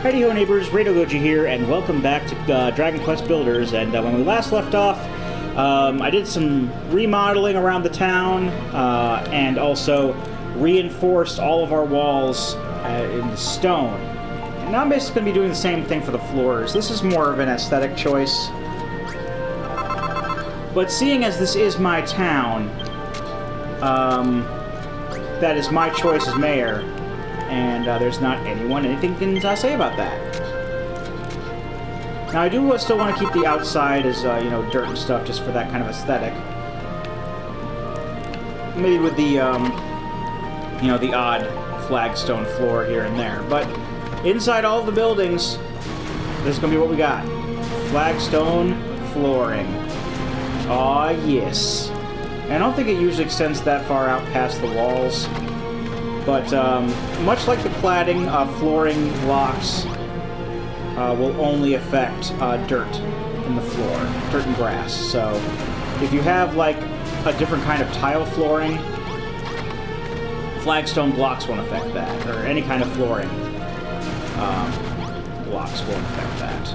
Heidi ho neighbors, Radio Goji here, and welcome back to Dragon Quest Builders. And when we last left off, I did some remodeling around the town, and also reinforced all of our walls in stone. And now I'm basically going to be doing the same thing for the floors. This is more of an aesthetic choice. But seeing as this is my town, that is my choice as mayor, and there's not anything can say about that. Now I do still want to keep the outside as, dirt and stuff, just for that kind of aesthetic. Maybe with the, the odd flagstone floor here and there. But inside all of the buildings, this is going to be what we got. Flagstone flooring. Aw, yes. And I don't think it usually extends that far out past the walls. But much like the cladding, flooring blocks will only affect dirt in the floor, dirt and grass. So if you have like a different kind of tile flooring, flagstone blocks won't affect that, or any kind of flooring blocks won't affect that.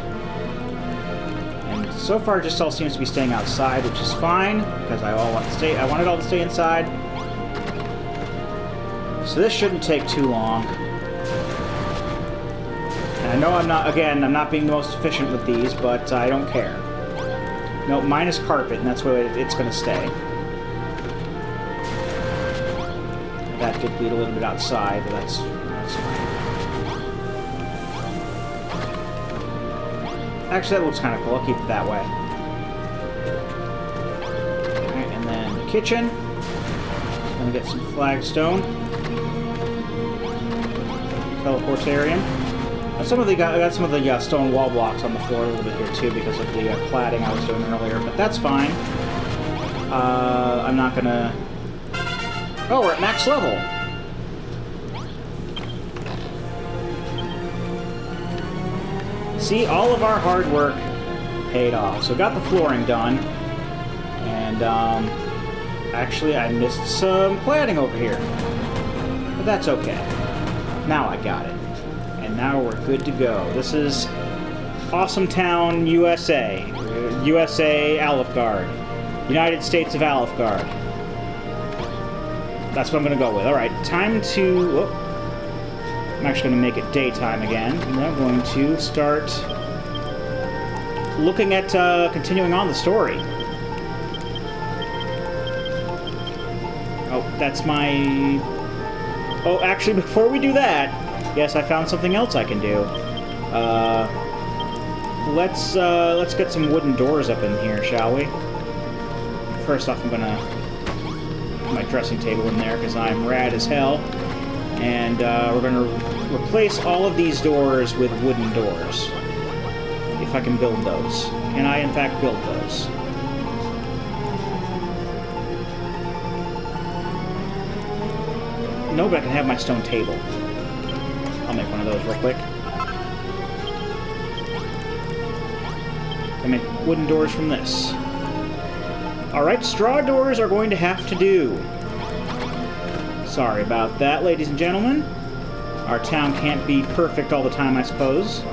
And so far, it just all seems to be staying outside, which is fine because I want it all to stay inside. So this shouldn't take too long. And I know I'm not being the most efficient with these, but I don't care. No, minus carpet, and that's where it's going to stay. That did bleed a little bit outside, but that's fine. Actually, that looks kind of cool. I'll keep it that way. Alright, and then the kitchen. Gonna get some flagstone. Teleportarium. I got some of the stone wall blocks on the floor a little bit here too because of the cladding I was doing earlier, but that's fine. I'm not gonna... Oh, we're at max level! See, all of our hard work paid off. So got the flooring done, and actually I missed some cladding over here. But that's okay. Now I got it. And now we're good to go. This is Awesome Town, USA. USA Alifgard. United States of Alifgard. That's what I'm going to go with. Alright, time to... Whoop. I'm actually going to make it daytime again. And I'm going to start looking at continuing on the story. Oh, that's my... Oh, actually, before we do that, yes, I found something else I can do. Let's get some wooden doors up in here, shall we? First off, I'm gonna put my dressing table in there because I'm rad as hell, and we're gonna replace all of these doors with wooden doors. If I can build those. Can I, in fact, build those? No, but I can have my stone table. I'll make one of those real quick. I make wooden doors from this. Alright, straw doors are going to have to do. Sorry about that, ladies and gentlemen. Our town can't be perfect all the time, I suppose.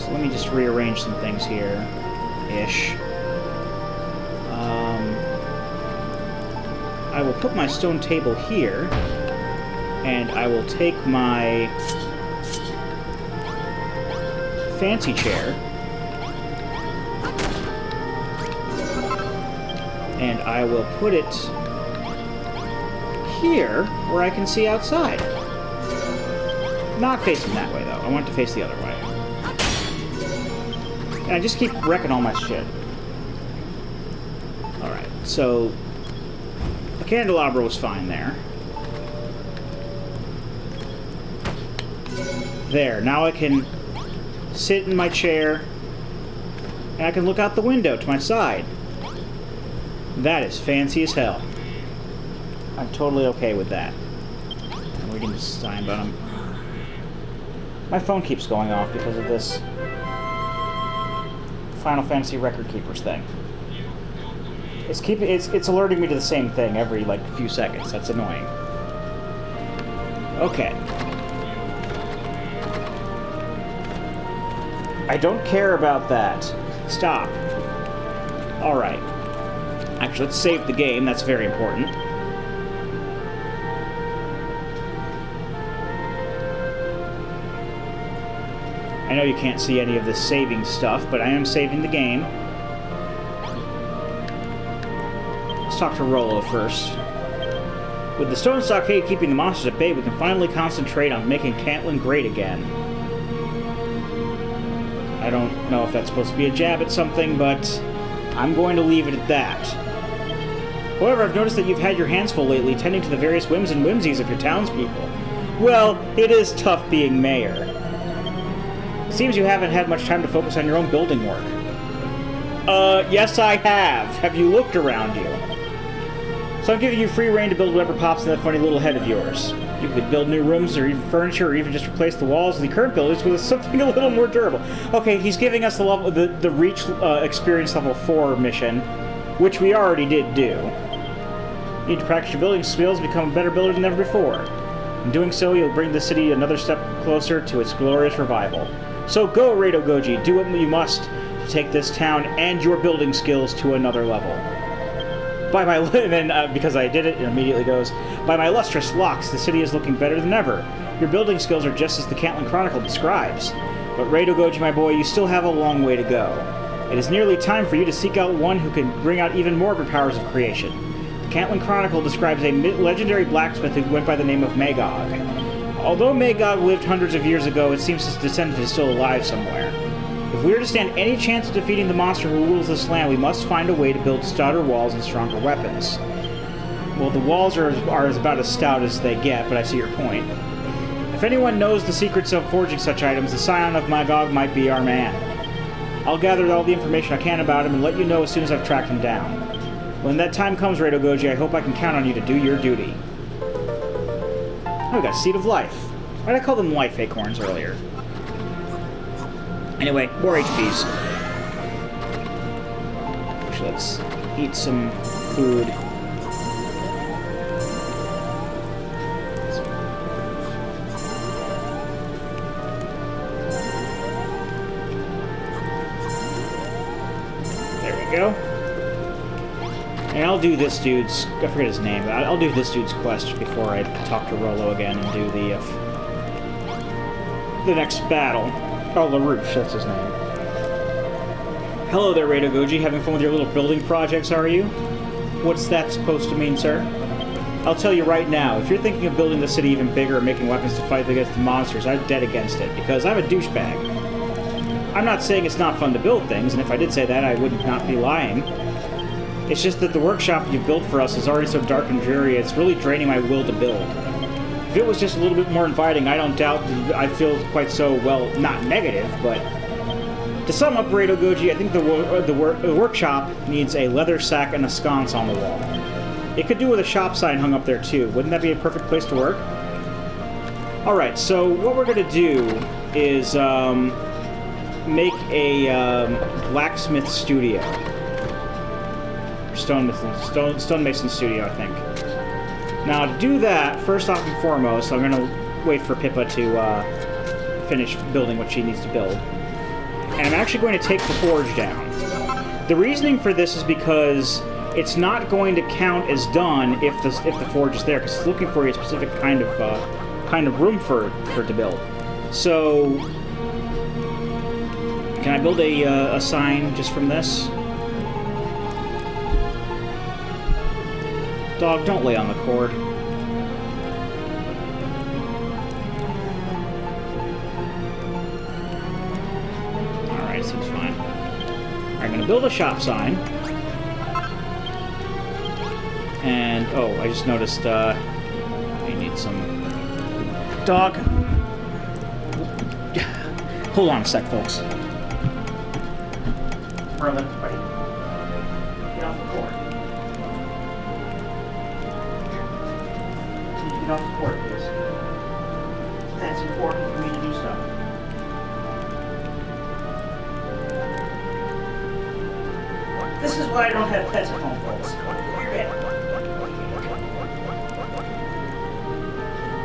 So let me just rearrange some things here. Ish. I will put my stone table here, and I will take my fancy chair, and I will put it here where I can see outside. Not facing that way, though. I want it to face the other way. And I just keep wrecking all my shit. Alright, so... the candelabra was fine there. There, now I can sit in my chair and I can look out the window to my side. That is fancy as hell. I'm totally okay with that. I'm reading the sign, but my phone keeps going off because of this Final Fantasy Record Keepers thing. It's alerting me to the same thing every, like, few seconds. That's annoying. Okay. I don't care about that. Stop. Alright. Actually, let's save the game. That's very important. I know you can't see any of this saving stuff, but I am saving the game. Let's talk to Rollo first. With the stone stockade keeping the monsters at bay, we can finally concentrate on making Cantlin great again. I don't know if that's supposed to be a jab at something, but I'm going to leave it at that. However, I've noticed that you've had your hands full lately tending to the various whims and whimsies of your townspeople. Well, it is tough being mayor. It seems you haven't had much time to focus on your own building work. Yes I have. Have you looked around you? So I'm giving you free rein to build whatever pops in that funny little head of yours. You could build new rooms, or even furniture, or even just replace the walls of the current buildings with something a little more durable. Okay, he's giving us the Reach Experience Level 4 mission, which we already did do. You need to practice your building skills and become a better builder than ever before. In doing so, you'll bring the city another step closer to its glorious revival. So go, Rado Goji, do what you must to take this town and your building skills to another level. By my and then because I did it, it immediately goes. By my lustrous locks, the city is looking better than ever. Your building skills are just as the Cantlin Chronicle describes. But Rado Goji, my boy, you still have a long way to go. It is nearly time for you to seek out one who can bring out even more of your powers of creation. The Cantlin Chronicle describes a legendary blacksmith who went by the name of Magog. Although Magog lived hundreds of years ago, it seems his descendant is still alive somewhere. If we are to stand any chance of defeating the monster who rules this land, we must find a way to build stouter walls and stronger weapons. Well, the walls are about as stout as they get, but I see your point. If anyone knows the secrets of forging such items, the scion of Magog might be our man. I'll gather all the information I can about him and let you know as soon as I've tracked him down. When that time comes, Rado Goji, I hope I can count on you to do your duty. Oh, we got Seed of Life. Why did I call them life acorns earlier? Anyway, more HPs. Actually, let's eat some food. There we go. And I'll do this dude's... I forget his name, but I'll do this dude's quest before I talk to Rollo again and do the next battle. Oh, LaRouche, that's his name. Hello there, Rado Goji. Having fun with your little building projects, are you? What's that supposed to mean, sir? I'll tell you right now, if you're thinking of building the city even bigger or making weapons to fight against the monsters, I'm dead against it, because I'm a douchebag. I'm not saying it's not fun to build things, and if I did say that, I would not be lying. It's just that the workshop you've built for us is already so dark and dreary, it's really draining my will to build. If it was just a little bit more inviting, I don't doubt I'd feel quite so, well, not negative, but... To sum up, Rado Goji, I think the workshop needs a leather sack and a sconce on the wall. It could do with a shop sign hung up there, too. Wouldn't that be a perfect place to work? Alright, so what we're going to do is make a blacksmith studio. Stonemason studio, I think. Now, to do that, first off and foremost, I'm going to wait for Pippa to finish building what she needs to build. And I'm actually going to take the forge down. The reasoning for this is because it's not going to count as done if the forge is there, because it's looking for a specific kind of room for it to build. So, can I build a sign just from this? Dog, don't lay on the cord. Alright, seems fine. Alright, I'm going to build a shop sign. And, oh, I just noticed, I need some... Dog! Hold on a sec, folks. Merlin, buddy. Get off the cord. Get off the cord, please. That's important for me to do stuff. This is why I don't have pets at home, folks. You're in.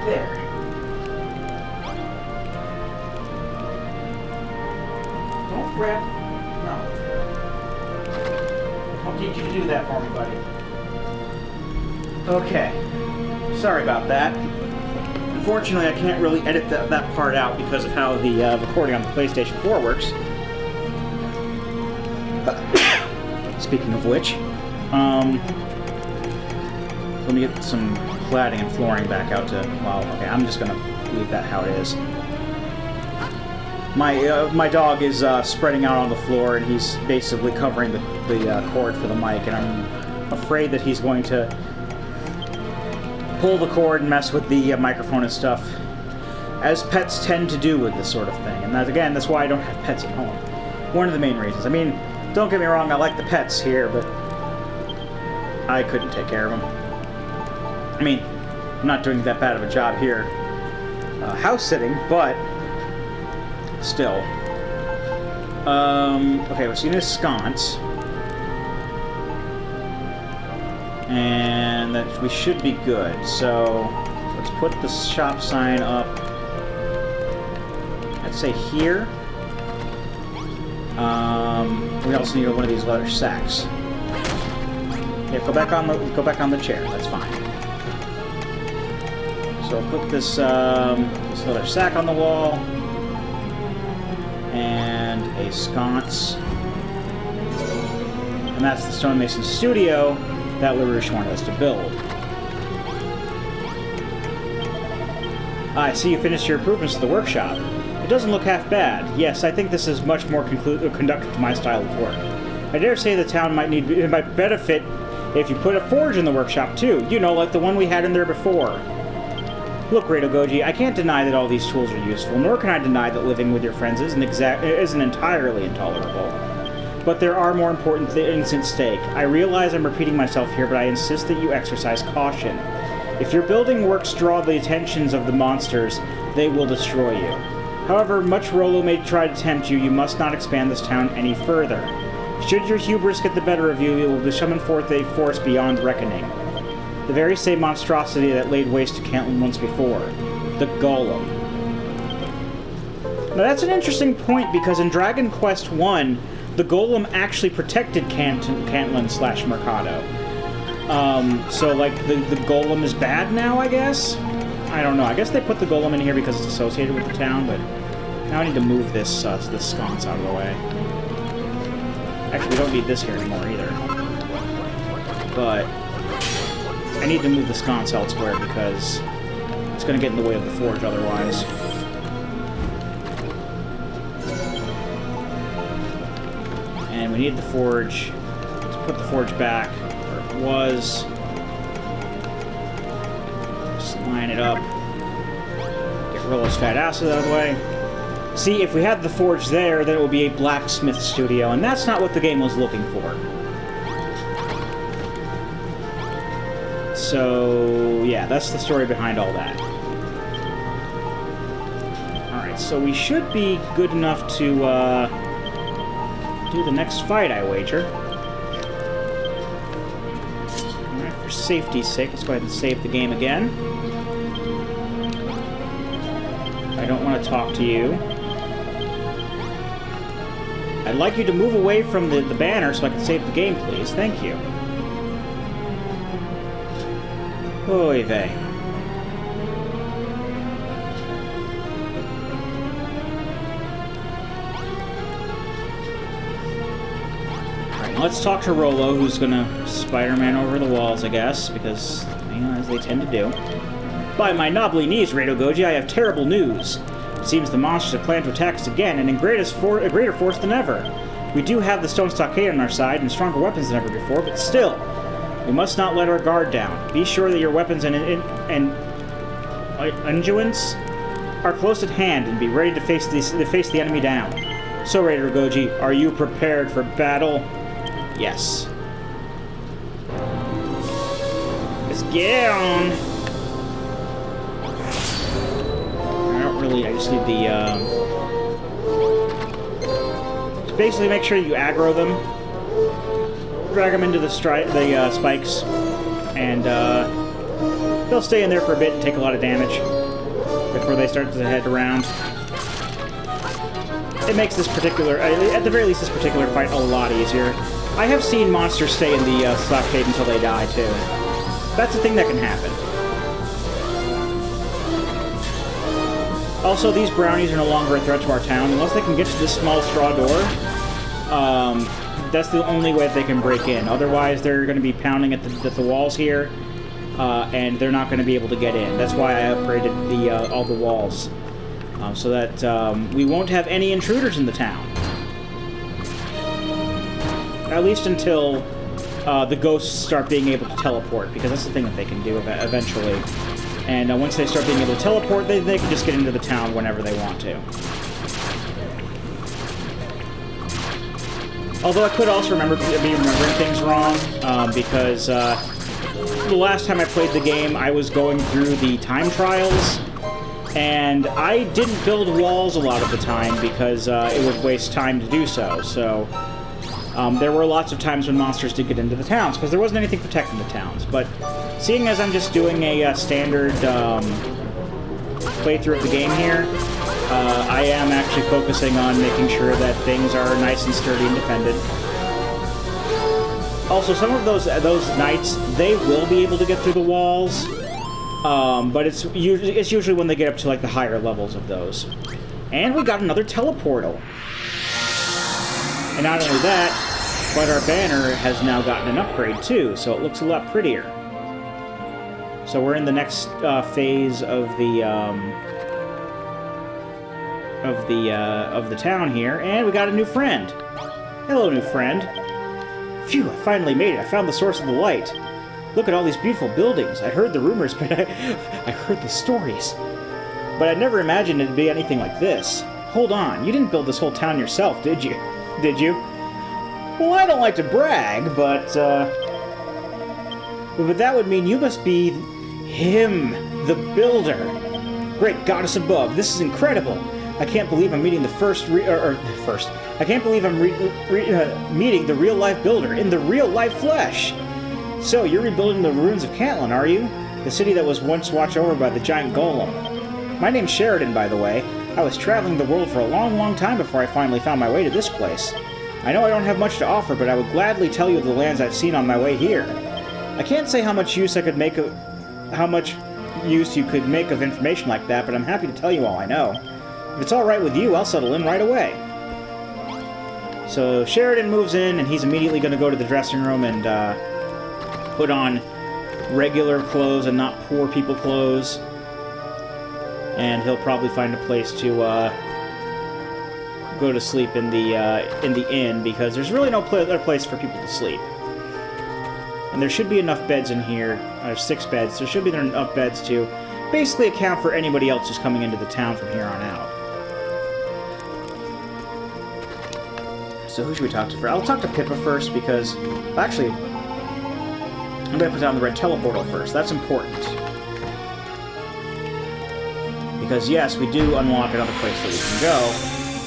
There. Red? No. I'll need you to do that for me, buddy. Okay. Sorry about that. Unfortunately, I can't really edit that part out because of how the recording on the PlayStation 4 works. Speaking of which, let me get some cladding and flooring back out to... Well, okay, I'm just gonna leave that how it is. My dog is spreading out on the floor, and he's basically covering the cord for the mic, and I'm afraid that he's going to pull the cord and mess with the microphone and stuff, as pets tend to do with this sort of thing. And that's why I don't have pets at home. One of the main reasons. I mean, don't get me wrong, I like the pets here, but I couldn't take care of them. I mean, I'm not doing that bad of a job here house sitting, but still. Okay, we're seeing a sconce. And that we should be good. So let's put the shop sign up. I'd say here. We also need one of these leather sacks. Yeah, go back on the chair. That's fine. So I'll put this this leather sack on the wall and a sconce. And that's the stonemason studio that LaRouche wanted us to build. I see you finished your improvements to the workshop. It doesn't look half bad. Yes, I think this is much more conducive to my style of work. I dare say the town might benefit if you put a forge in the workshop too. You know, like the one we had in there before. Look, Red Goji, I can't deny that all these tools are useful, nor can I deny that living with your friends isn't entirely intolerable. But there are more important things at stake. I realize I'm repeating myself here, but I insist that you exercise caution. If your building works draw the attentions of the monsters, they will destroy you. However much Rollo may try to tempt you, you must not expand this town any further. Should your hubris get the better of you, it will summon forth a force beyond reckoning. The very same monstrosity that laid waste to Cantlin once before. The Golem. Now that's an interesting point, because in Dragon Quest I, the Golem actually protected Cantlin/Mercado. So, like, the Golem is bad now, I guess? I don't know. I guess they put the Golem in here because it's associated with the town, but now I need to move this sconce out of the way. Actually, we don't need this here anymore either. But I need to move the sconce elsewhere because it's going to get in the way of the forge otherwise. And we need the forge to put the forge back where it was. Just line it up. Get Rollo's fat acid out of the way. See, if we had the forge there, then it would be a blacksmith studio, and that's not what the game was looking for. So, yeah, that's the story behind all that. Alright, so we should be good enough to do the next fight, I wager. Alright, for safety's sake, let's go ahead and save the game again. I don't want to talk to you. I'd like you to move away from the banner so I can save the game, please. Thank you. Oy vey. Alright, let's talk to Rollo, who's gonna Spider-Man over the walls, I guess, because, you know, as they tend to do. By my knobbly knees, Rado Goji, I have terrible news. It seems the monsters have planned to attack us again, and in greater force than ever. We do have the stone stockade on our side, and stronger weapons than ever before, but still, we must not let our guard down. Be sure that your weapons and unguents are close at hand, and be ready to face the enemy down. So, Raider Goji, are you prepared for battle? Yes. Let's get on. I just need the, just basically make sure you aggro them, drag them into the spikes, and, they'll stay in there for a bit and take a lot of damage before they start to head around. it makes this particular, at the very least, this particular fight a lot easier. I have seen monsters stay in the stockade until they die, too. That's a thing that can happen. Also, these brownies are no longer a threat to our town. Unless they can get to this small straw door, that's the only way they can break in. Otherwise, they're going to be pounding at the walls here, and they're not going to be able to get in. That's why I upgraded all the walls, so that we won't have any intruders in the town. At least until the ghosts start being able to teleport, because that's the thing that they can do eventually. And once they start being able to teleport, they can just get into the town whenever they want to. Although I could also be remembering things wrong, because the last time I played the game, I was going through the time trials, and I didn't build walls a lot of the time because it would waste time to do so. So there were lots of times when monsters did get into the towns, because there wasn't anything protecting the towns. But seeing as I'm just doing a standard playthrough of the game here, I am actually focusing on making sure that things are nice and sturdy and defended. Also, some of those knights, they will be able to get through the walls, but it's usually when they get up to like the higher levels of those. And we got another teleportal. And not only that, but our banner has now gotten an upgrade too, so it looks a lot prettier. So we're in the next phase of the town here, and we got a new friend. Hello, new friend. Phew, I finally made it. I found the source of the light. Look at all these beautiful buildings. I heard the rumors, but I heard the stories. But I never imagined it'd be anything like this. Hold on, you didn't build this whole town yourself, did you? Did you? Well, I don't like to brag, but that would mean you must be him, the builder. Great goddess above, this is incredible. I can't believe I'm meeting the I can't believe I'm meeting the real-life builder in the real-life flesh. So, you're rebuilding the ruins of Cantlin, are you? The city that was once watched over by the giant golem. My name's Sheridan, by the way. I was traveling the world for a long, long time before I finally found my way to this place. I know I don't have much to offer, but I would gladly tell you of the lands I've seen on my way here. I can't say how much use you could make of information like that, but I'm happy to tell you all I know. If it's alright with you, I'll settle in right away. So Sheridan moves in, and he's immediately going to go to the dressing room and put on regular clothes and not poor people clothes. And he'll probably find a place to go to sleep in the inn, because there's really no other place for people to sleep. And there should be enough beds in here. There's 6 beds. There should be enough beds to basically account for anybody else who's coming into the town from here on out. So who should we talk to first? I'll talk to Pippa first, because actually I'm going to put down the Red Teleportal first. That's important. Because yes, we do unlock another place that we can go,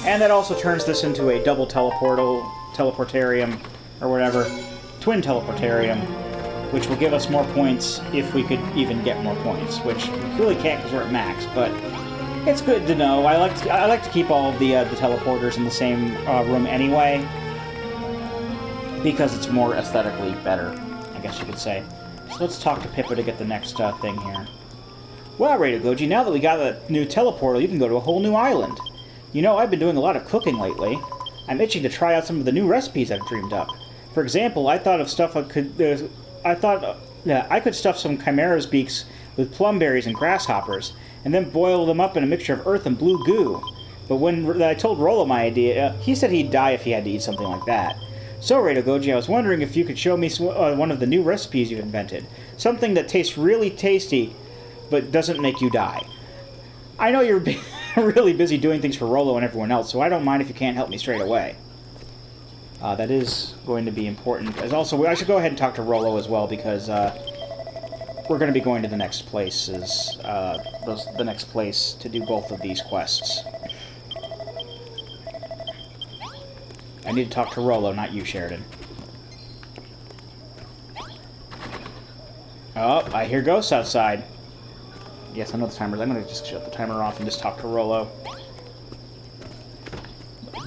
and that also turns this into a double teleportarium, or whatever, twin teleportarium, which will give us more points if we could even get more points, which we really can't because we're at max, but it's good to know. I like to keep all of the teleporters in the same room anyway, because it's more aesthetically better, I guess you could say. So let's talk to Pippa to get the next thing here. Well, Rado Goji, now that we got a new teleportal, you can go to a whole new island. You know, I've been doing a lot of cooking lately. I'm itching to try out some of the new recipes I've dreamed up. For example, I thought of stuff I could stuff some chimera's beaks with plum berries and grasshoppers, and then boil them up in a mixture of earth and blue goo. But when I told Rollo my idea, he said he'd die if he had to eat something like that. So, Rado Goji, I was wondering if you could show me one of the new recipes you've invented. Something that tastes really tasty, but doesn't make you die. I know you're really busy doing things for Rollo and everyone else, so I don't mind if you can't help me straight away. That is going to be important. As also, I should go ahead and talk to Rollo as well, because we're going to be going to the next places, the next place to do both of these quests. I need to talk to Rollo, not you, Sheridan. Oh, I hear ghosts outside. Yes, I know the timer. I'm going to just shut the timer off and just talk to Rollo.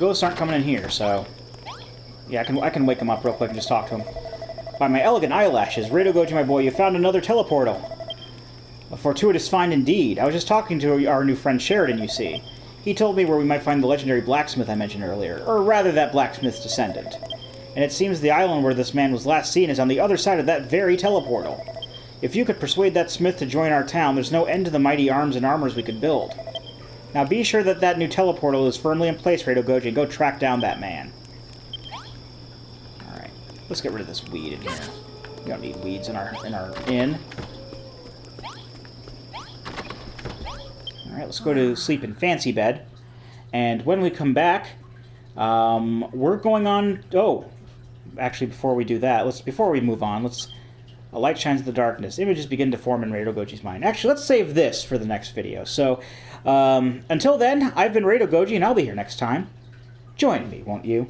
ghosts aren't coming in here, so... Yeah, I can wake him up real quick and just talk to him. By my elegant eyelashes, Rado Goji, my boy, you found another teleportal. A fortuitous find indeed. I was just talking to our new friend Sheridan, you see. He told me where we might find the legendary blacksmith I mentioned earlier, or rather that blacksmith's descendant. And it seems the island where this man was last seen is on the other side of that very teleportal. If you could persuade that smith to join our town, there's no end to the mighty arms and armors we could build. Now be sure that that new teleportal is firmly in place, Rado Goji, and go track down that man. Alright, let's get rid of this weed in here. We don't need weeds in our inn. Alright, let's go to sleep in fancy bed. And when we come back, we're going on... Oh, actually, before we do that, before we move on, a light shines in the darkness. Images begin to form in Rado Goji's mind. Actually, let's save this for the next video. So, until then, I've been Rado Goji, and I'll be here next time. Join me, won't you?